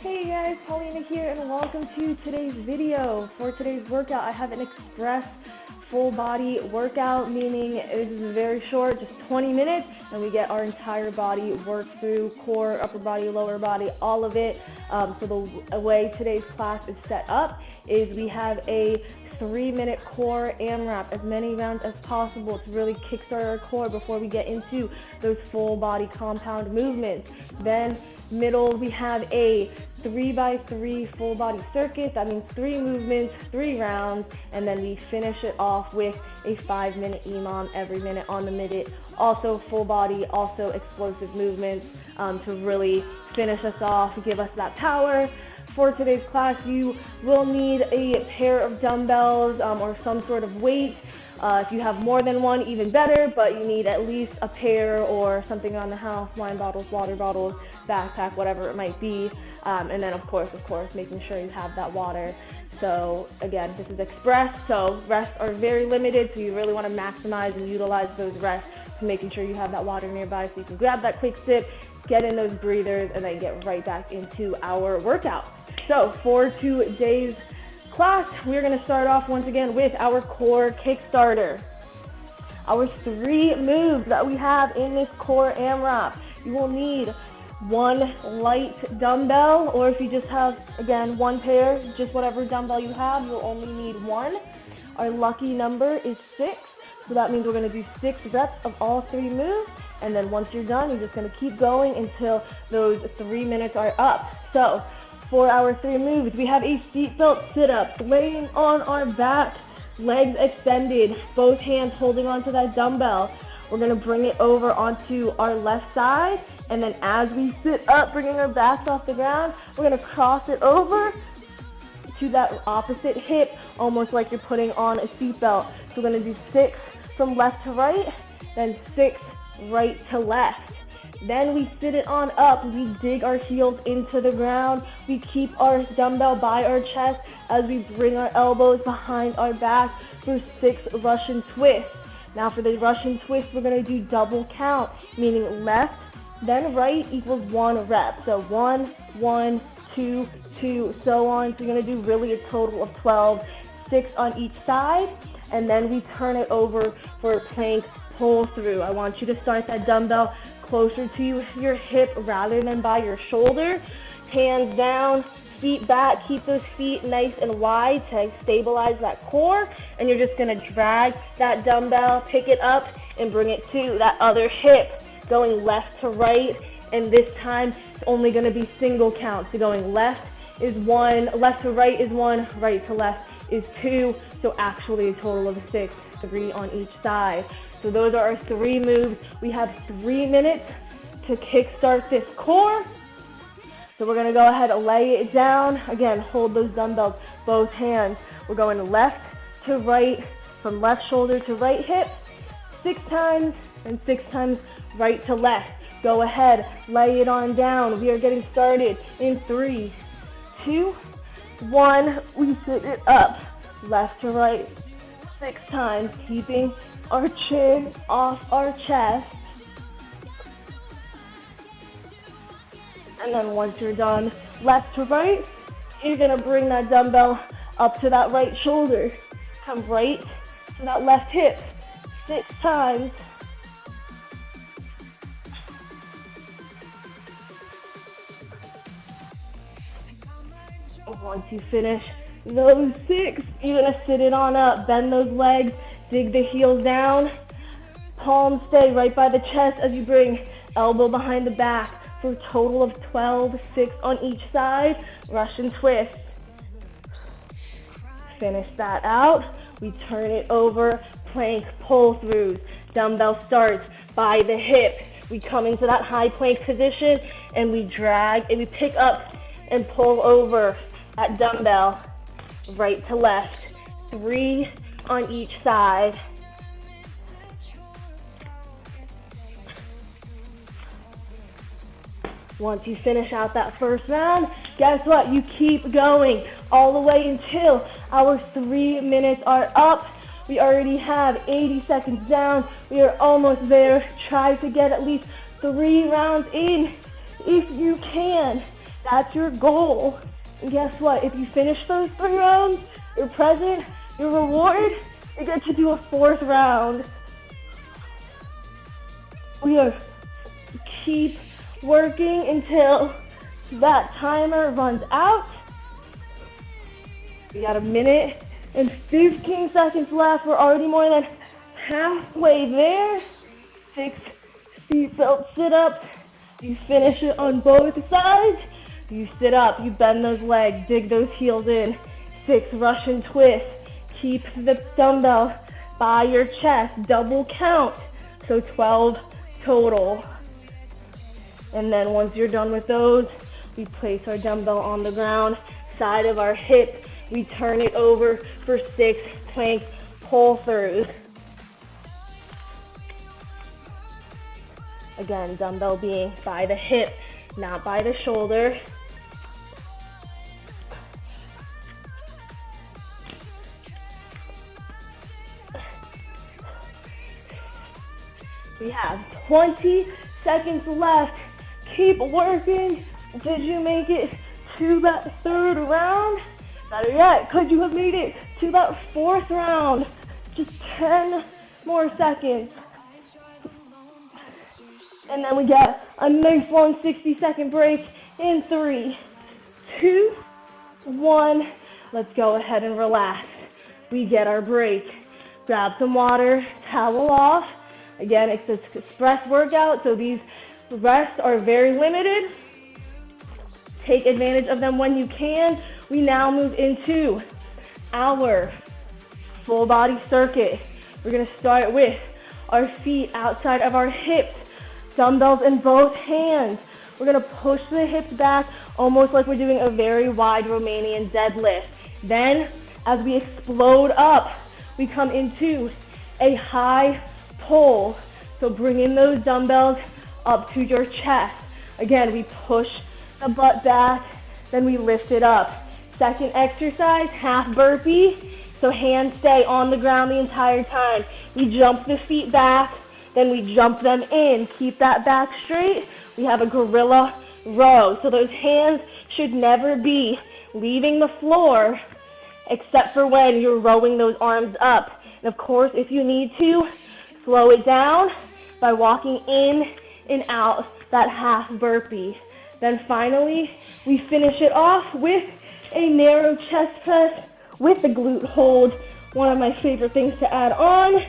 Hey guys, Paulina here and welcome to today's video. For today's workout, I have an express full body workout, meaning it is very short, just 20 minutes, and we get our entire body worked through, core, upper body, lower body, all of it. So the way today's class is set up is we have a 3-minute core AMRAP, as many rounds as possible to really kickstart our core before we get into those full body compound movements. Then middle, we have a 3x3 full body circuit. That means 3 movements, 3 rounds, and then we finish it off with a 5-minute EMOM every minute on the minute. Also full body, also explosive movements to really finish us off, give us that power. For today's class, you will need a pair of dumbbells or some sort of weight. If you have more than one, even better, but you need at least a pair or something around the house, wine bottles, water bottles, backpack, whatever it might be. And then of course, making sure you have that water. So again, this is express, so rests are very limited, so you really want to maximize and utilize those rests to making sure you have that water nearby so you can grab that quick sip, get in those breathers, and then get right back into our workout. So for today's class, we're going to start off once again with our core kickstarter. Our 3 moves that we have in this core AMRAP. You will need 1 light dumbbell, or if you just have, again, 1 pair, just whatever dumbbell you have, you'll only need 1. Our lucky number is 6, so that means we're going to do 6 reps of all 3 moves, and then once you're done, you're just going to keep going until those 3 minutes are up. So for our 3 moves, we have a seatbelt sit-up, laying on our back, legs extended, both hands holding onto that dumbbell. We're going to bring it over onto our left side, and then as we sit up, bringing our backs off the ground, we're going to cross it over to that opposite hip, almost like you're putting on a seatbelt. So we're going to do 6 from left to right, then 6 right to left. Then we sit it on up, we dig our heels into the ground, we keep our dumbbell by our chest as we bring our elbows behind our back for 6 Russian twists. Now for the Russian twist, we're going to do double count, meaning left, then right equals 1 rep. So 1, 1, 2, 2, so on. So you're going to do really a total of 12, 6 on each side, and then we turn it over for a plank pull through. I want you to start that dumbbell closer to your hip rather than by your shoulder. Hands down, feet back, keep those feet nice and wide to stabilize that core, and you're just going to drag that dumbbell, pick it up, and bring it to that other hip, going left to right, and this time it's only going to be single count. So going left is 1, left to right is 1, right to left is 2, so actually a total of 6, 3 on each side. So those are our 3 moves. We have 3 minutes to kickstart this core. So we're going to go ahead and lay it down. Again, hold those dumbbells, both hands. We're going left to right, from left shoulder to right hip, 6 times, and 6 times right to left. Go ahead, lay it on down. We are getting started in 3, 2, 1. We sit it up, left to right, 6 times, keeping our chin off our chest. And then once you're done, left to right, you're going to bring that dumbbell up to that right shoulder. Come right to that left hip, 6 times. Once you finish those 6, you're going to sit it on up, bend those legs, dig the heels down, palms stay right by the chest as you bring elbow behind the back for a total of 12, 6 on each side, Russian twist. Finish that out. We turn it over, plank pull throughs. Dumbbell starts by the hip. We come into that high plank position and we drag and we pick up and pull over that dumbbell right to left. 3 on each side. Once you finish out that first round, guess what? You keep going all the way until our 3 minutes are up. We already have 80 seconds down. We are almost there. Try to get at least 3 rounds in if you can. That's your goal. And guess what? If you finish those 3 rounds, your present, your reward, you get to do a 4th round. We are keep working until that timer runs out. We got 1 minute and 15 seconds left. We're already more than halfway there. 6 seatbelt sit-ups. You finish it on both sides. You sit up, you bend those legs, dig those heels in. 6 Russian twists. Keep the dumbbell by your chest. Double count. So 12 total. And then once you're done with those, we place our dumbbell on the ground, side of our hip. We turn it over for 6 plank pull-throughs. Again, dumbbell being by the hip, not by the shoulder. We have 20 seconds left. Keep working. Did you make it to that 3rd round? Better yet, could you have made it to that 4th round? Just 10 more seconds. And then we get a nice long 60-second break in 3, 2, 1. Let's go ahead and relax. We get our break. Grab some water, towel off. Again, it's an express workout, so these rests are very limited. Take advantage of them when you can. We now move into our full body circuit. We're gonna start with our feet outside of our hips, dumbbells in both hands. We're gonna push the hips back almost like we're doing a very wide Romanian deadlift. Then, as we explode up, we come into a high pull. So bring in those dumbbells up to your chest. Again, we push the butt back, then we lift it up. Second exercise, half burpee. So hands stay on the ground the entire time. We jump the feet back, then we jump them in. Keep that back straight. We have a gorilla row. So those hands should never be leaving the floor except for when you're rowing those arms up. And of course, if you need to, slow it down by walking in and out that half burpee. Then finally, we finish it off with a narrow chest press with the glute hold. One of my favorite things to add on.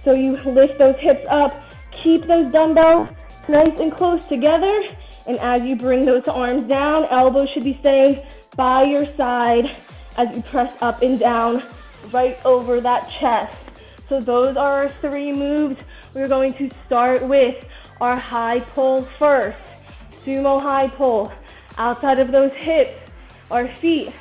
So you lift those hips up, keep those dumbbells nice and close together. And as you bring those arms down, elbows should be staying by your side as you press up and down right over that chest. So those are our 3 moves. We're going to start with our high pull first. Sumo high pull. Outside of those hips, our feet.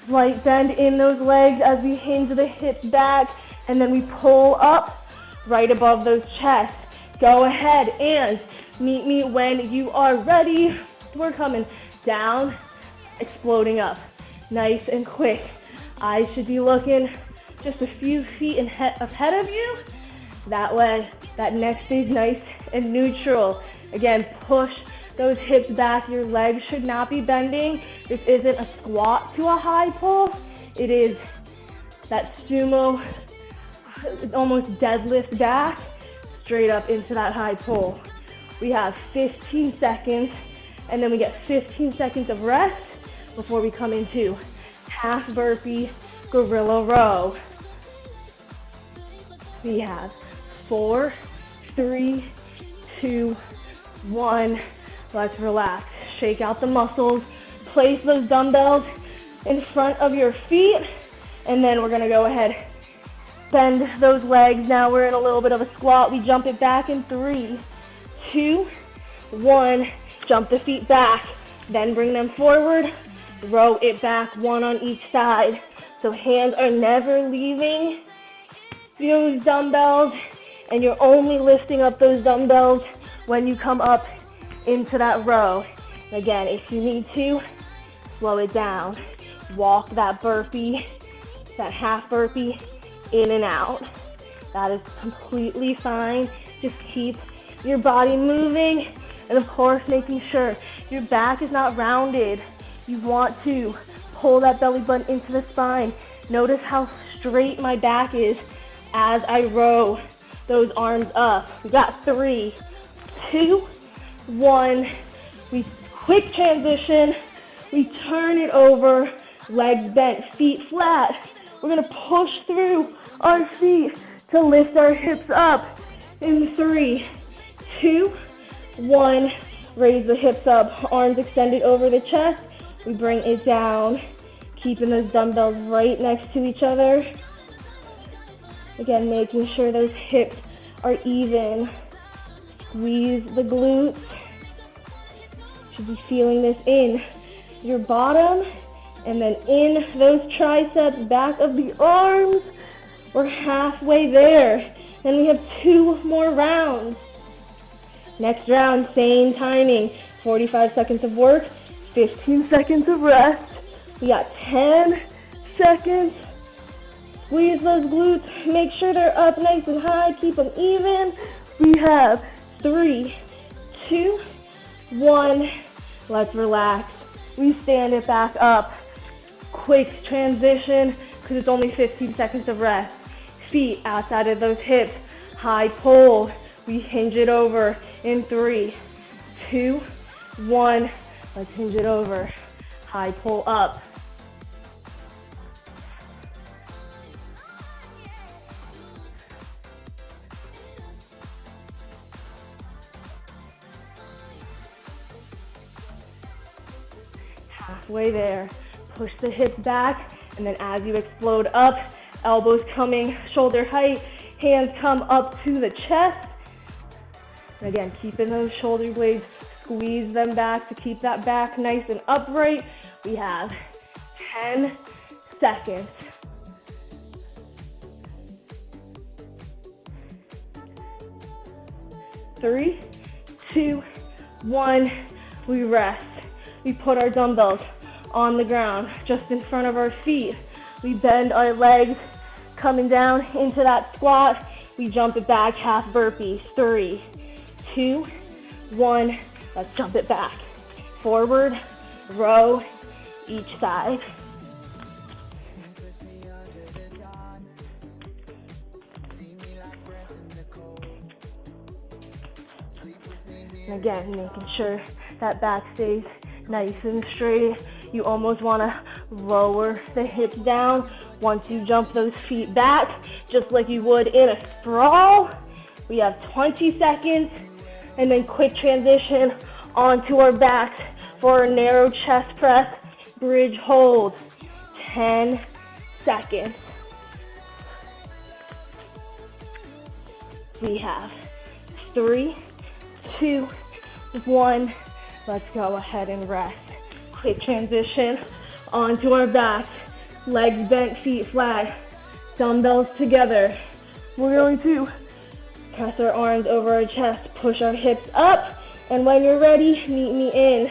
Slight bend in those legs as we hinge the hips back, and then we pull up right above those chests. Go ahead and meet me when you are ready. We're coming down, exploding up. Nice and quick. Eyes should be looking just a few feet ahead of you. That way, that neck stays nice and neutral. Again, push those hips back. Your legs should not be bending. This isn't a squat to a high pull. It is that sumo, almost deadlift back, straight up into that high pull. We have 15 seconds, and then we get 15 seconds of rest before we come into half burpee, gorilla row. We have 4, 3, 2, 1. Let's relax. Shake out the muscles. Place those dumbbells in front of your feet. And then we're going to go ahead, bend those legs. Now we're in a little bit of a squat. We jump it back in 3, 2, 1. Jump the feet back. Then bring them forward. Row it back, 1 on each side. So hands are never leaving those dumbbells, and you're only lifting up those dumbbells when you come up into that row. Again, if you need to, slow it down. Walk that burpee, that half burpee, in and out. That is completely fine. Just keep your body moving, and of course, making sure your back is not rounded. You want to pull that belly button into the spine. Notice how straight my back is as I row those arms up. We got 3, 2, 1. We quick transition. We turn it over, legs bent, feet flat. We're gonna push through our feet to lift our hips up. In 3, 2, 1. Raise the hips up, arms extended over the chest. We bring it down, keeping those dumbbells right next to each other. Again, making sure those hips are even. Squeeze the glutes. Should be feeling this in your bottom and then in those triceps, back of the arms. We're halfway there and we have 2 more rounds. Next round, same timing, 45 seconds of work, 15 seconds of rest. We got 10 seconds. Squeeze those glutes, make sure they're up nice and high, keep them even. We have 3, 2, 1. Let's relax. We stand it back up. Quick transition, because it's only 15 seconds of rest. Feet outside of those hips, high pull. We hinge it over in 3, 2, 1. Let's hinge it over. High pull up. Halfway there. Push the hips back, and then as you explode up, elbows coming shoulder height, hands come up to the chest. And again, keeping those shoulder blades, squeeze them back to keep that back nice and upright. We have 10 seconds. Three, 2, 1. We rest. We put our dumbbells on the ground just in front of our feet. We bend our legs coming down into that squat. We jump it back, half burpee. 3, 2, 1. Let's jump it back. Forward, row, each side. And again, making sure that back stays nice and straight. You almost want to lower the hips down once you jump those feet back, just like you would in a sprawl. We have 20 seconds, and then quick transition onto our backs for a narrow chest press, bridge hold. 10 seconds. We have 3, 2, 1. Let's go ahead and rest. Quick transition onto our backs, legs bent, feet flat, dumbbells together. We're going to press our arms over our chest, push our hips up, and when you're ready, meet me in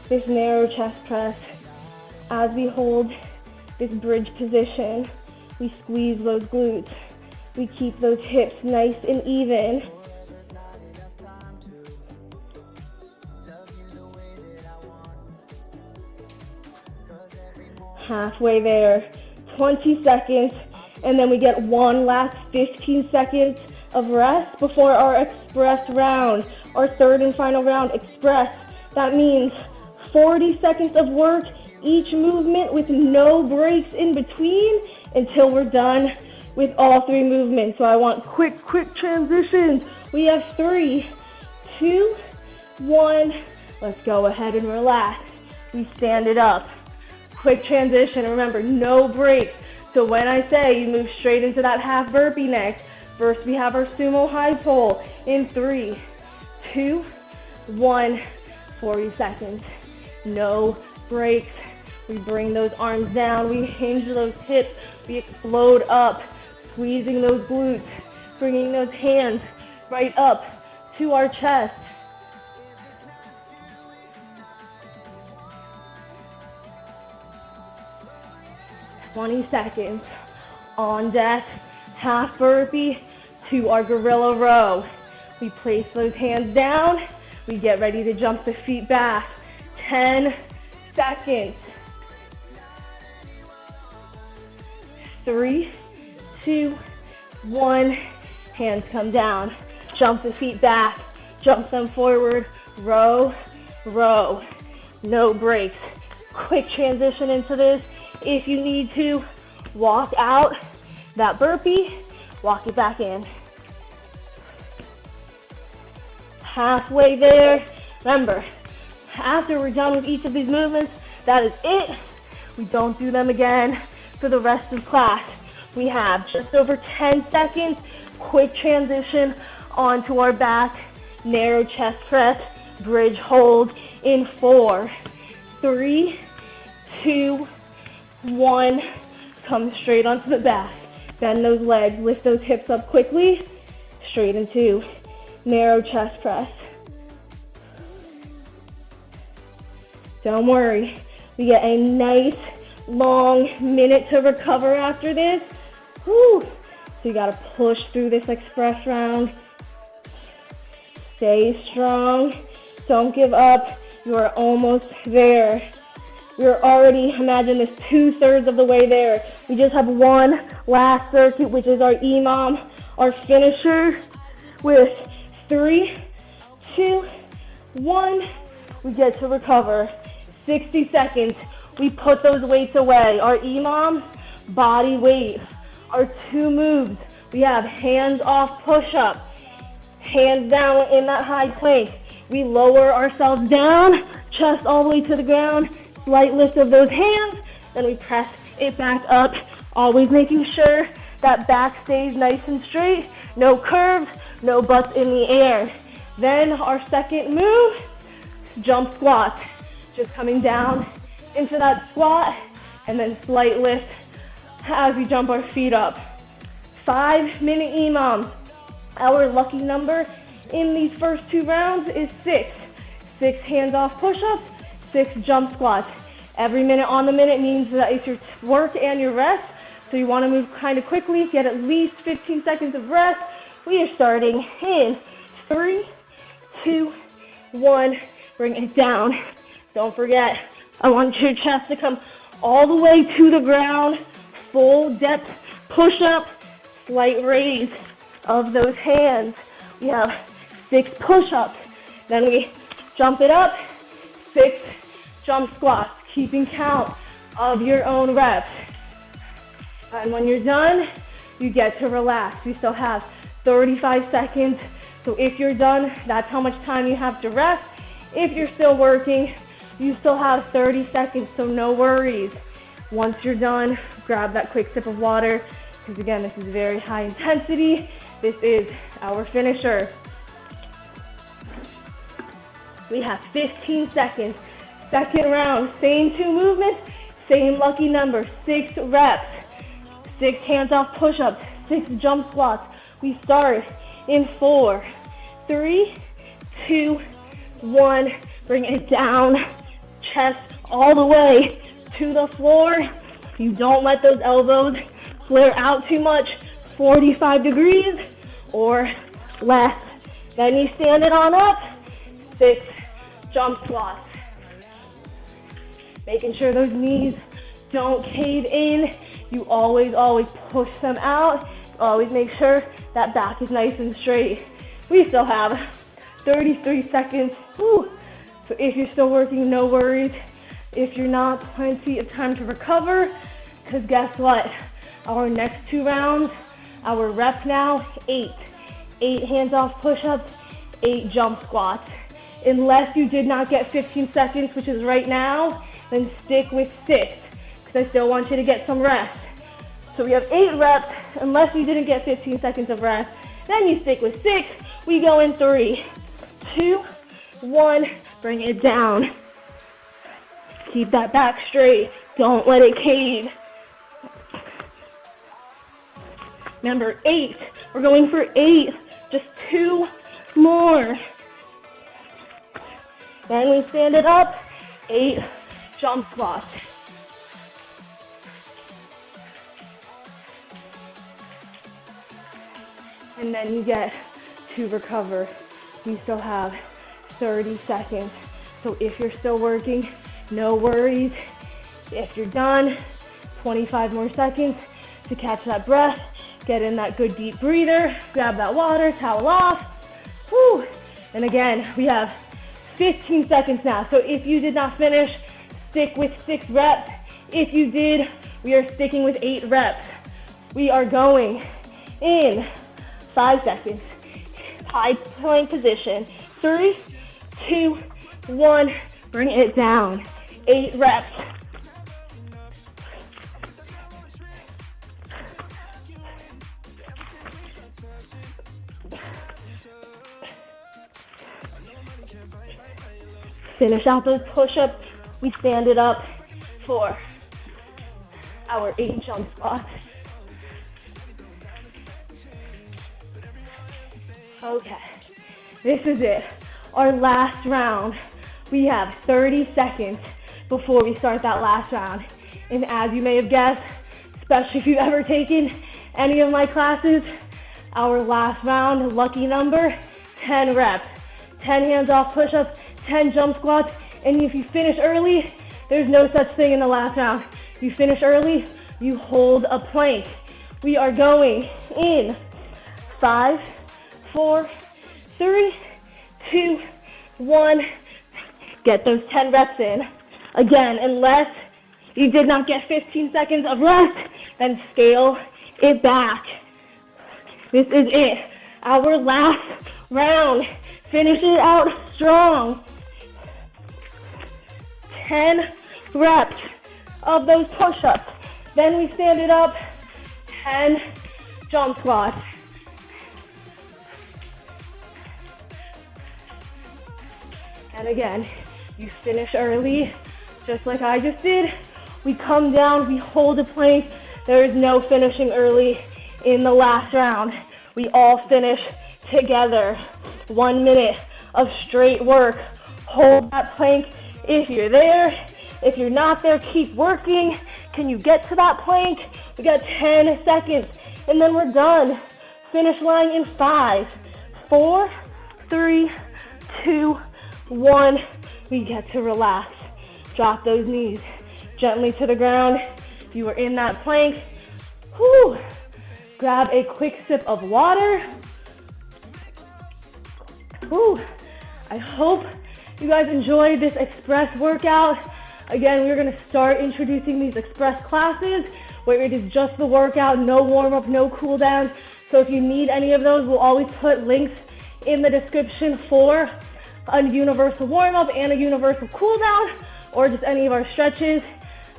this narrow chest press. As we hold this bridge position, we squeeze those glutes. We keep those hips nice and even. Halfway there, 20 seconds, and then we get one last 15 seconds of rest before our express round, our third and final round, express. That means 40 seconds of work, each movement with no breaks in between until we're done with all 3 movements. So I want quick transitions. We have 3, 2, 1. Let's go ahead and relax. We stand it up. Quick transition, remember, no breaks. So when I say you move straight into that half burpee next, first we have our sumo high pull in 3, 2, 1, 40 seconds. No breaks. We bring those arms down, we hinge those hips, we explode up, squeezing those glutes, bringing those hands right up to our chest. 20 seconds. On deck, half burpee to our gorilla row. We place those hands down. We get ready to jump the feet back. 10 seconds. 3, 2, 1. Hands come down. Jump the feet back. Jump them forward. Row, row. No breaks. Quick transition into this. If you need to, walk out that burpee. Walk it back in. Halfway there. Remember, after we're done with each of these movements, that is it. We don't do them again for the rest of class. We have just over 10 seconds. Quick transition onto our back. Narrow chest press. Bridge hold in 4, 3, 2, 1. Come straight onto the back. Bend those legs. Lift those hips up quickly. Straight into narrow chest press. Don't worry. We get a nice long minute to recover after this. Whew. So you gotta push through this express round. Stay strong. Don't give up. You are almost there. We're already, imagine this, 2/3 of the way there. We just have one last circuit, which is our EMOM, our finisher, with 3, 2, 1. We get to recover. 60 seconds. We put those weights away. Our EMOM, body weight. Our 2 moves. We have hands off push-up. Hands down in that high plank. We lower ourselves down, chest all the way to the ground, slight lift of those hands, then we press it back up, always making sure that back stays nice and straight, no curves, no butts in the air. Then our second move, jump squat. Just coming down into that squat, and then slight lift as we jump our feet up. 5-minute EMOM. Our lucky number in these first 2 rounds is 6. 6 hands-off push-ups, 6 jump squats. Every minute on the minute means that it's your work and your rest, so you want to move kind of quickly, get at least 15 seconds of rest. We are starting in 3, 2, 1. Bring it down. Don't forget, I want your chest to come all the way to the ground. Full depth push-up, slight raise of those hands. We have 6 push-ups. Then we jump it up, 6 jump squats, keeping count of your own reps. And when you're done, you get to relax. We still have 35 seconds. So if you're done, that's how much time you have to rest. If you're still working, you still have 30 seconds, so no worries. Once you're done, grab that quick sip of water, because again, this is very high intensity. This is our finisher. We have 15 seconds. Second round, same 2 movements, same lucky number, 6 reps, 6 hands-off push-ups, 6 jump squats. We start in 4, 3, 2, 1. Bring it down, chest all the way to the floor. You don't let those elbows flare out too much, 45 degrees or less. Then you stand it on up, 6 jump squats. Making sure those knees don't cave in. You always push them out. Always make sure that back is nice and straight. We still have 33 seconds. Woo. So if you're still working, no worries. If you're not, plenty of time to recover, because guess what? Our next 2 rounds, our rep now, 8. 8 hands-off push-ups, 8 jump squats. Unless you did not get 15 seconds, which is right now, then stick with 6, because I still want you to get some rest. So we have 8 reps, unless you didn't get 15 seconds of rest. Then you stick with 6. We go in 3, 2, 1. Bring it down. Keep that back straight. Don't let it cave. Number 8. We're going for 8. Just 2 more. Then we stand it up. 8 jump squats. And then you get to recover. We still have 30 seconds. So if you're still working, no worries. If you're done, 25 more seconds to catch that breath. Get in that good deep breather. Grab that water, towel off. Whew. And again, we have 15 seconds now. So if you did not finish, stick with 6 reps. If you did, we are sticking with 8 reps. We are going in 5 seconds. High plank position. 3, 2, 1. Bring it down. 8 reps. Finish out those push-ups. We stand it up for our 8 jump squats. Okay, this is it. Our last round. We have 30 seconds before we start that last round. And as you may have guessed, especially if you've ever taken any of my classes, our last round, lucky number, 10 reps. 10 hands-off push-ups, 10 jump squats, and if you finish early, there's no such thing in the last round. You finish early, you hold a plank. We are going in 5, 4, 3, 2, 1. Get those 10 reps in. Again, unless you did not get 15 seconds of rest, then scale it back. This is it. Our last round. Finish it out strong. 10 reps of those push-ups. Then we stand it up. 10 jump squats. And again, you finish early, just like I just did. We come down, we hold a plank. There is no finishing early in the last round. We all finish together. 1 minute of straight work. Hold that plank if you're there. If you're not there, keep working. Can you get to that plank? We got 10 seconds, and then we're done. Finish line in 5, 4, 3, 2, 1. We get to relax. Drop those knees gently to the ground. If you were in that plank, whew, grab a quick sip of water. Whew. I hope you guys enjoyed this express workout. Again, we're going to start introducing these express classes where it is just the workout, no warm-up, no cool-down. So if you need any of those, we'll always put links in the description for a universal warm-up and a universal cool-down, or just any of our stretches.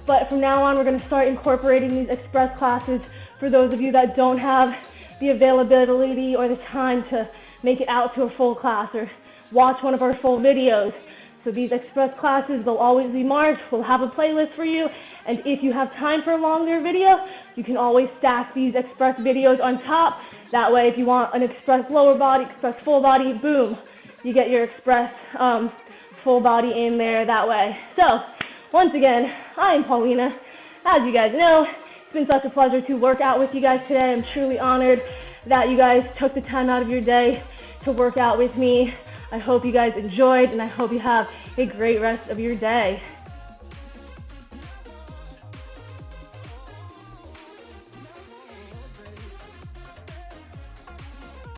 But from now on, we're going to start incorporating these express classes for those of you that don't have the availability or the time to make it out to a full class or watch one of our full videos. So these express classes, they'll always be marked. We'll have a playlist for you. And if you have time for a longer video, you can always stack these express videos on top. That way, if you want an express lower body, express full body, boom, you get your express full body in there that way. So once again, I am Paulina. As you guys know, it's been such a pleasure to work out with you guys today. I'm truly honored that you guys took the time out of your day to work out with me. I hope you guys enjoyed, and I hope you have a great rest of your day.